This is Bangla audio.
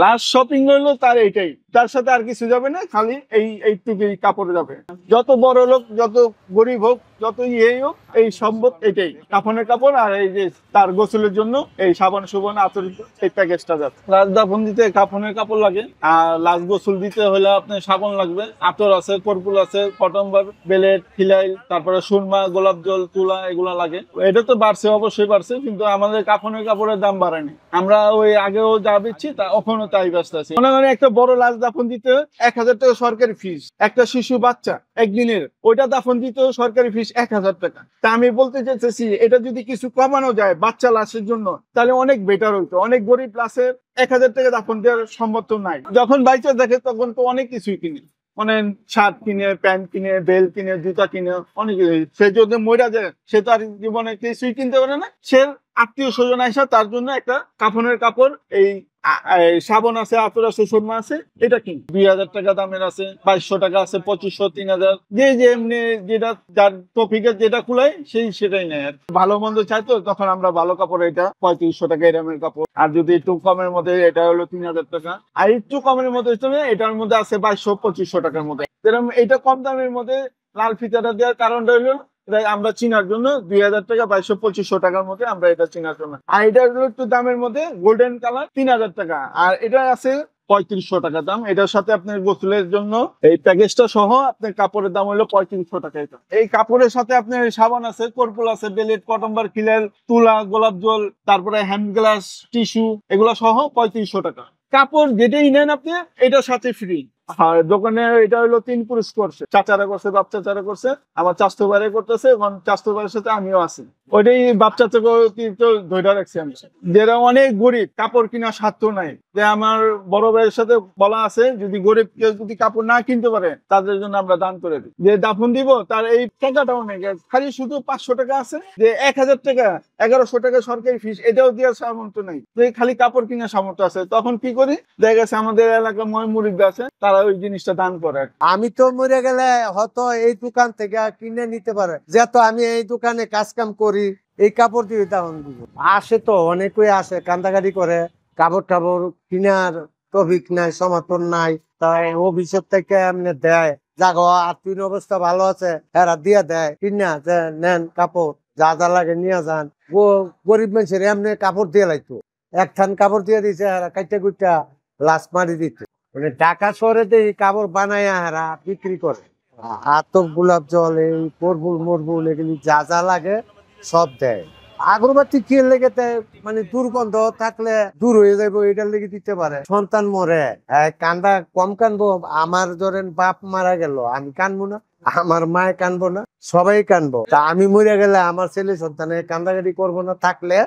লাস্ট শপিং হলো তার এইটাই, তার সাথে আর কিছু যাবে না, খালি এইটুকুই কাপড় যাবে। যত বড় লোক, যত গরিব হোক, যত ইয়েই হোক, এই সম্পদ এটাই কাফনের কাপড়। আর এই যে তার গোসলের জন্য এই সাবান সুবান আতর, এই প্যাকেজটা যাচ্ছে। লাশ দাফন দিতে কাফনের কাপড় লাগে, আর লাশ গোসল দিতে হলে আপনার সাবান লাগবে, আতর আছে, কর্পূর আছে, কটম্বার, বেলেট, ফিলাইল, তারপরে সুরমা, গোলাপ জল, তুলা, এগুলা লাগে। এটা তো বাড়ছে, অবশ্যই বাড়ছে, কিন্তু আমাদের কাফনের কাপড়ের দাম বাড়েনি। আমরা ওই আগেও যা দিচ্ছি তা ওখানে তাই ব্যস্ত আছি। মনে করেন একটা বড় লাশ দাফন দিতে 1000 টাকা সরকারি ফিস, একটা শিশু বাচ্চা একদিনের ওইটা দাফন দিতেও সরকারি ফিস 1000 টাকা। তা আমি বলতে চাইছি এটা যদি কিছু কমানো যায় বাচ্চা লাশের জন্য, তাহলে অনেক বেটার হইতো। অনেক গরিব লাশের 1000 টাকা দাফন দেওয়ার সম্ভব নাই। যখন বাইচা দেখে তখন তো অনেক কিছুই কিনে, মানে শার্ট কিনে, প্যান্ট কিনে, বেল্ট কিনে, জুতা কিনে, অনেক কিছু। সে যদি মরে যায় সে তো আর জীবনে কিছুই কিনতে পারে না। সে আত্মীয় স্বজন আসা তার জন্য একটা কাফনের কাপড়, এই সাবান আছে, আতর আছে, সুরমা আছে, এটা কিন 2000 টাকা দামের আছে, 2200 টাকা আছে, 2500, 3000, যে যে এমনি যেটা যার টপিকের যেটা কুলায় সেই সেটাই নেয়। আর ভালো মন্দ চাইতো তখন আমরা ভালো কাপড়, এটা 3500 টাকা এরমের কাপড়। আর যদি একটু কমের মধ্যে এটা হলো 3000 টাকা। আর একটু কমের মধ্যে এটার মধ্যে আছে 2200-2500 টাকার মধ্যে। এরকম এটা কম দামের মধ্যে লাল ফিতাটা দেওয়ার কারণটা হলো আমরা চিনার জন্য 2000 টাকা, 2200-2500 টাকার মধ্যে আমরা এটা চিনার জন্য। আর এটা একটু দামের মধ্যে গোল্ডেন কালার 3000 টাকা। আর এটা আছে 3500 টাকা দাম। এটার সাথে আপনার গোসলের জন্য এই প্যাকেজটা সহ আপনার কাপড়ের দাম হলো 3500 টাকা। এটা এই কাপড়ের সাথে আপনার সাবান আছে, কর্পূর আছে, বেলেট, কটম্বার, ফিনাইল, তুলা, গোলাপ জল, তারপরে হ্যান্ড গ্লাস, টিস্যু, এগুলো সহ 3500 টাকা। কাপড় যেটাই নেন আপনি এটার সাথে ফ্রি। আর দোকানে এটা হলো 3 পুরুষ করছে, চাচারা করছে, বাপ চাচারা করছে, আমার চাচতো ভাই করতেছে, এবং চাচতো ভাইয়ের সাথে আমিও আছি। ওইটাই বাপ চাচাকে তো ধৈর্য রাখছি আমি। যারা অনেক গরিব, কাপড় কেনার সাধ্য নাই, যে আমার বড় ভাইয়ের সাথে বলা আছে যদি গরিব কেউ যদি কাপড় না কিনতে পারে তাদের জন্য আমরা দান করে দিই। যে দাফন দিব তার এই টাকাটাও নেই, খালি শুধু 500 টাকা আছে, যে 1000 টাকা, 1100 টাকা সরকারি ফিস, এটাও দেওয়ার সামর্থ্য নাই, যে খালি কাপড় কেনার সামর্থ্য আছে। তখন কি করি, দেখা গেছে আমাদের এলাকার মুরব্বি আছে, তারা ওই জিনিসটা দান করে। আমি তো মরে গেলে হয়তো এই দোকান থেকে কিনে নিতে পারে, যেহেতু আমি এই দোকানে কাজ কাম করি, এই কাপড় দিয়ে দাম দিব। আসে তো অনেকেই আসে, কান্দাকাটি করে, কাপড় টাপড় কিনার টপিক নাই, সমর্থন নাই, তাই অফিসের থেকে এমনি দেয়, জাগো আর্থিক অবস্থা ভালো আছে এরা দিয়ে দেয়, কিনা যে নেন কাপড়, যা যা লাগে নিয়ে যান। গরিব মানুষের এমনি কাপড় দিয়ে লাগতো, একখান কাপড় দিয়ে দিছে এরা কাইটা কুইটা লাশ মারি দিত। মানে ঢাকা শহরে এই কাপড় বানায় এরা বিক্রি করে। আতপ, গোলাপ জল, এই কর্পূর মরবুল, এগুলি যা যা লাগে সব দেয়। আগরবাতি কি লেগে দেয়, মানে দুর্গন্ধ থাকলে দূর হয়ে যাবো এটার লেগে দিতে পারে। সন্তান মরে কান্দা কম কানবো, আমার ধরেন বাপ মারা গেল আমি কানবো না, আমার মায়ে কানবো না, সবাই কানবো। তা আমি মরে গেলে আমার ছেলে সন্তানের কান্দাকাটি করবো না, থাকলে